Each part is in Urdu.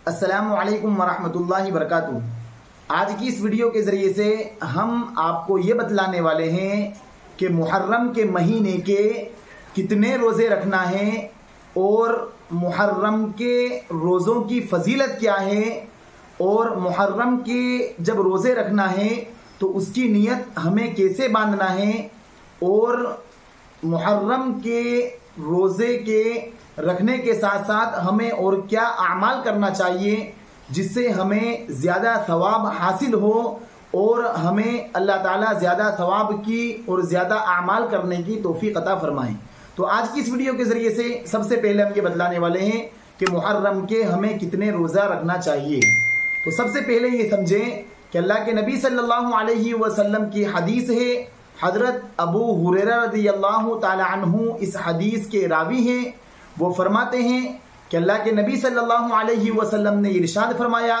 السلام علیکم ورحمۃ اللہ وبرکاتہ۔ آج کی اس ویڈیو کے ذریعے سے ہم آپ کو یہ بتلانے والے ہیں کہ محرم کے مہینے کے کتنے روزے رکھنا ہے اور محرم کے روزوں کی فضیلت کیا ہے، اور محرم کے جب روزے رکھنا ہے تو اس کی نیت ہمیں کیسے باندھنا ہے، اور محرم کے روزے کے رکھنے کے ساتھ ساتھ ہمیں اور کیا اعمال کرنا چاہیے جس سے ہمیں زیادہ ثواب حاصل ہو اور ہمیں اللہ تعالیٰ زیادہ ثواب کی اور زیادہ اعمال کرنے کی توفیق عطا فرمائیں۔ تو آج کی اس ویڈیو کے ذریعے سے سب سے پہلے ہم یہ بتلانے والے ہیں کہ محرم کے ہمیں کتنے روزہ رکھنا چاہیے۔ تو سب سے پہلے یہ سمجھیں کہ اللہ کے نبی صلی اللہ علیہ وسلم کی حدیث ہے، حضرت ابو ہریرہ رضی اللہ تعالی عنہ اس حدیث کے راوی ہیں۔ وہ فرماتے ہیں کہ اللہ کے نبی صلی اللہ علیہ وسلم نے ارشاد فرمایا،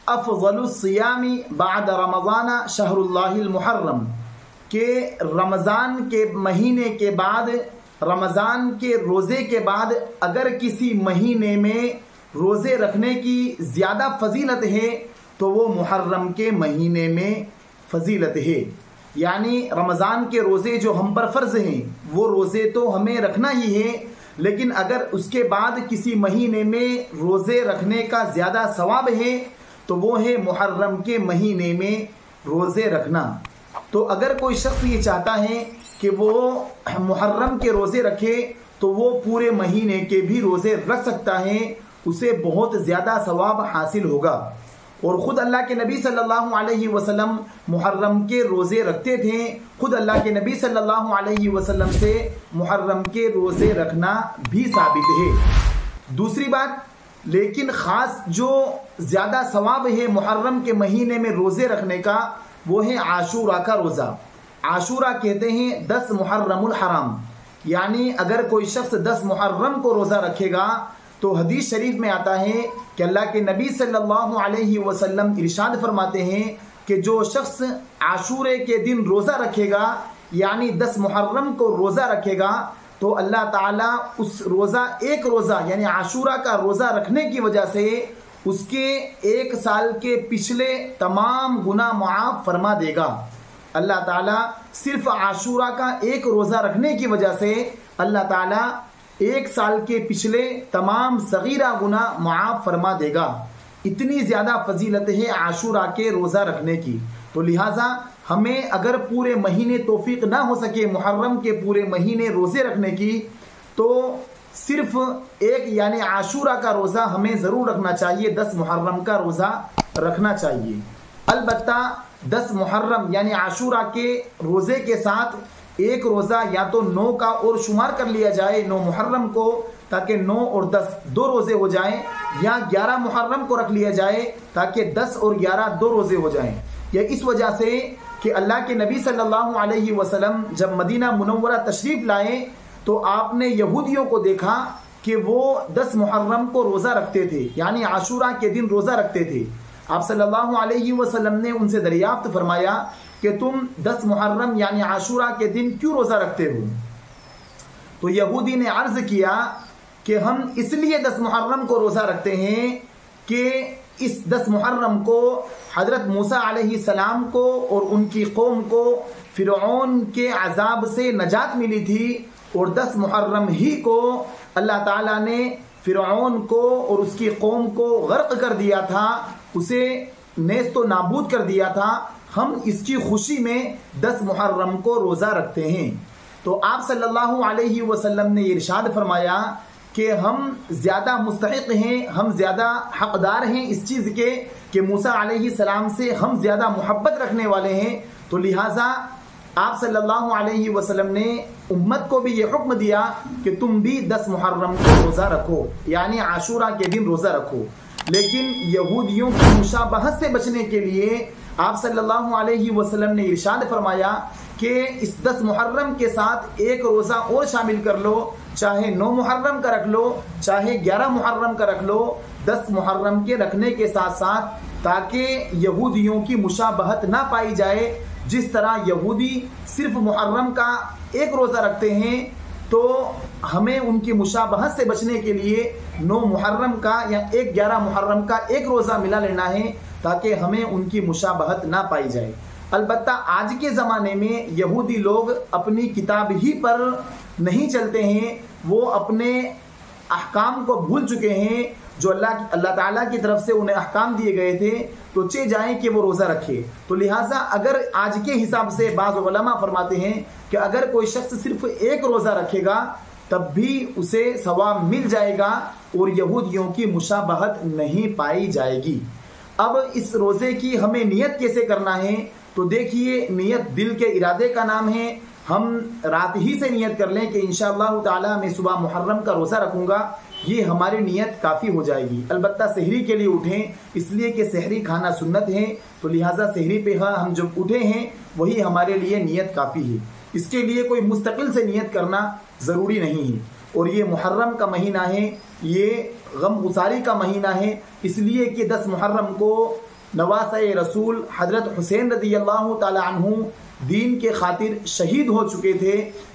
افضل الصیام بعد رمضان شہر اللہ المحرم، کہ رمضان کے مہینے کے بعد، رمضان کے روزے کے بعد اگر کسی مہینے میں روزے رکھنے کی زیادہ فضیلت ہے تو وہ محرم کے مہینے میں فضیلت ہے۔ یعنی رمضان کے روزے جو ہم پر فرض ہیں وہ روزے تو ہمیں رکھنا ہی ہے، لیکن اگر اس کے بعد کسی مہینے میں روزے رکھنے کا زیادہ ثواب ہے تو وہ ہے محرم کے مہینے میں روزے رکھنا۔ تو اگر کوئی شخص یہ چاہتا ہے کہ وہ محرم کے روزے رکھے تو وہ پورے مہینے کے بھی روزے رکھ سکتا ہے، اسے بہت زیادہ ثواب حاصل ہوگا۔ اور خود اللہ کے نبی صلی اللہ علیہ وسلم محرم کے روزے رکھتے تھے، خود اللہ کے نبی صلی اللہ علیہ وسلم سے محرم کے روزے رکھنا بھی ثابت ہے۔ دوسری بات، لیکن خاص جو زیادہ ثواب ہے محرم کے مہینے میں روزے رکھنے کا وہ ہے عاشورہ کا روزہ۔ عاشورہ کہتے ہیں 10 محرم الحرام، یعنی اگر کوئی شخص 10 محرم کو روزہ رکھے گا تو حدیث شریف میں آتا ہے کہ اللہ کے نبی صلی اللہ علیہ وسلم ارشاد فرماتے ہیں کہ جو شخص عاشورے کے دن روزہ رکھے گا، یعنی 10 محرم کو روزہ رکھے گا، تو اللہ تعالیٰ اس روزہ، ایک روزہ یعنی عاشورہ کا روزہ رکھنے کی وجہ سے اس کے 1 سال کے پچھلے تمام گناہ معاف فرما دے گا۔ اللہ تعالیٰ صرف عاشورہ کا ایک روزہ رکھنے کی وجہ سے اللہ تعالیٰ 1 سال کے پچھلے تمام صغیرہ گناہ معاف فرما دے گا۔ اتنی زیادہ فضیلت ہے عاشورہ کے روزہ رکھنے کی۔ تو لہٰذا ہمیں اگر پورے مہینے توفیق نہ ہو سکے محرم کے پورے مہینے روزے رکھنے کی تو صرف ایک یعنی عاشورہ کا روزہ ہمیں ضرور رکھنا چاہیے، 10 محرم کا روزہ رکھنا چاہیے۔ البتہ 10 محرم یعنی عاشورہ کے روزے کے ساتھ ایک روزہ یا تو 9 کا اور شمار کر لیا جائے 9 محرم کو، تاکہ 9 اور 10 2 روزے ہو جائیں، یا 11 محرم کو رکھ لیا جائے تاکہ 10 اور 11 2 روزے ہو جائیں۔ یہ اس وجہ سے کہ اللہ کے نبی صلی اللہ علیہ وسلم جب مدینہ منورہ تشریف لائے تو آپ نے یہودیوں کو دیکھا کہ وہ 10 محرم کو روزہ رکھتے تھے، یعنی عاشورہ کے دن روزہ رکھتے تھے۔ آپ صلی اللہ علیہ وسلم نے ان سے دریافت فرمایا کہ تم 10 محرم یعنی عاشورہ کے دن کیوں روزہ رکھتے ہو؟ تو یہودی نے عرض کیا کہ ہم اس لیے 10 محرم کو روزہ رکھتے ہیں کہ اس 10 محرم کو حضرت موسیٰ علیہ السلام کو اور ان کی قوم کو فرعون کے عذاب سے نجات ملی تھی، اور 10 محرم ہی کو اللہ تعالیٰ نے فرعون کو اور اس کی قوم کو غرق کر دیا تھا، اسے نیست و نابود کر دیا تھا۔ ہم اس کی خوشی میں 10 محرم کو روزہ رکھتے ہیں۔ تو آپ صلی اللہ علیہ وسلم نے ارشاد فرمایا کہ ہم زیادہ مستحق ہیں، ہم زیادہ حقدار ہیں اس چیز کے کہ موسیٰ علیہ السلام سے ہم زیادہ محبت رکھنے والے ہیں۔ تو لہٰذا آپ صلی اللہ علیہ وسلم نے امت کو بھی یہ حکم دیا کہ تم بھی 10 محرم کو روزہ رکھو، یعنی عاشورہ کے دن روزہ رکھو۔ لیکن یہودیوں کی مشابہت سے بچنے کے لیے آپ صلی اللہ علیہ وسلم نے ارشاد فرمایا کہ اس 10 محرم کے ساتھ ایک روزہ اور شامل کر لو، چاہے 9 محرم کا رکھ لو، چاہے 11 محرم کا رکھ لو، 10 محرم کے رکھنے کے ساتھ ساتھ، تاکہ یہودیوں کی مشابہت نہ پائی جائے۔ جس طرح یہودی صرف محرم کا ایک روزہ رکھتے ہیں تو ہمیں ان کی مشابہت سے بچنے کے لیے 9 محرم کا یا 11 محرم کا ایک روزہ ملا لینا ہے تاکہ ہمیں ان کی مشابہت نہ پائی جائے۔ البتہ آج کے زمانے میں یہودی لوگ اپنی کتاب ہی پر نہیں چلتے ہیں، وہ اپنے احکام کو بھول چکے ہیں جو اللہ تعالیٰ کی طرف سے انہیں احکام دیے گئے تھے، تو چہ جائیں کہ وہ روزہ رکھے۔ تو لہٰذا اگر آج کے حساب سے بعض علماء فرماتے ہیں کہ اگر کوئی شخص صرف ایک روزہ رکھے گا تب بھی اسے ثواب مل جائے گا اور یہودیوں کی مشابہت نہیں پائی جائے گی۔ اب اس روزے کی ہمیں نیت کیسے کرنا ہے؟ تو دیکھیے، نیت دل کے ارادے کا نام ہے۔ ہم رات ہی سے نیت کر لیں کہ انشاءاللہ تعالی میں صبح محرم کا روزہ رکھوں گا، یہ ہماری نیت کافی ہو جائے گی۔ البتہ سحری کے لیے اٹھیں، اس لیے کہ سحری کھانا سنت ہے، تو لہٰذا سحری پہ ہم جب اٹھے ہیں وہی ہمارے لیے نیت کافی ہے۔ اس کے لیے کوئی مستقل سے نیت کرنا ضروری نہیں ہے۔ اور یہ محرم کا مہینہ ہے، یہ غم گساری کا مہینہ ہے، اس لیے کہ 10 محرم کو نواسۂ رسول حضرت حسین رضی اللہ تعالی عنہ دین کے خاطر شہید ہو چکے تھے،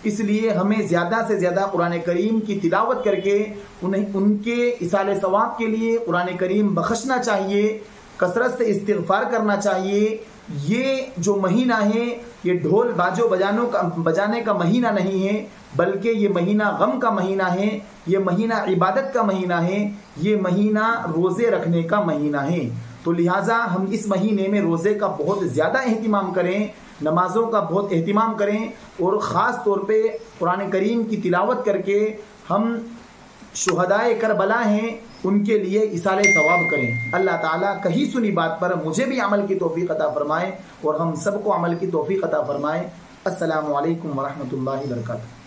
اس لیے ہمیں زیادہ سے زیادہ قرآن کریم کی تلاوت کر کے ان کے ایصال ثواب کے لیے قرآن کریم بخشنا چاہیے، کثرت سے استغفار کرنا چاہیے۔ یہ جو مہینہ ہے یہ ڈھول باجو بجانے کا مہینہ نہیں ہے، بلکہ یہ مہینہ غم کا مہینہ ہے، یہ مہینہ عبادت کا مہینہ ہے، یہ مہینہ روزے رکھنے کا مہینہ ہے۔ تو لہٰذا ہم اس مہینے میں روزے کا بہت زیادہ اہتمام کریں، نمازوں کا بہت اہتمام کریں، اور خاص طور پہ قرآن کریم کی تلاوت کر کے ہم شہدائے کربلا ہیں ان کے لیے ایصال ثواب کریں۔ اللہ تعالیٰ کہی سنی بات پر مجھے بھی عمل کی توفیق عطا فرمائے اور ہم سب کو عمل کی توفیق عطا فرمائے۔ السلام علیکم ورحمۃ اللہ وبرکاتہ۔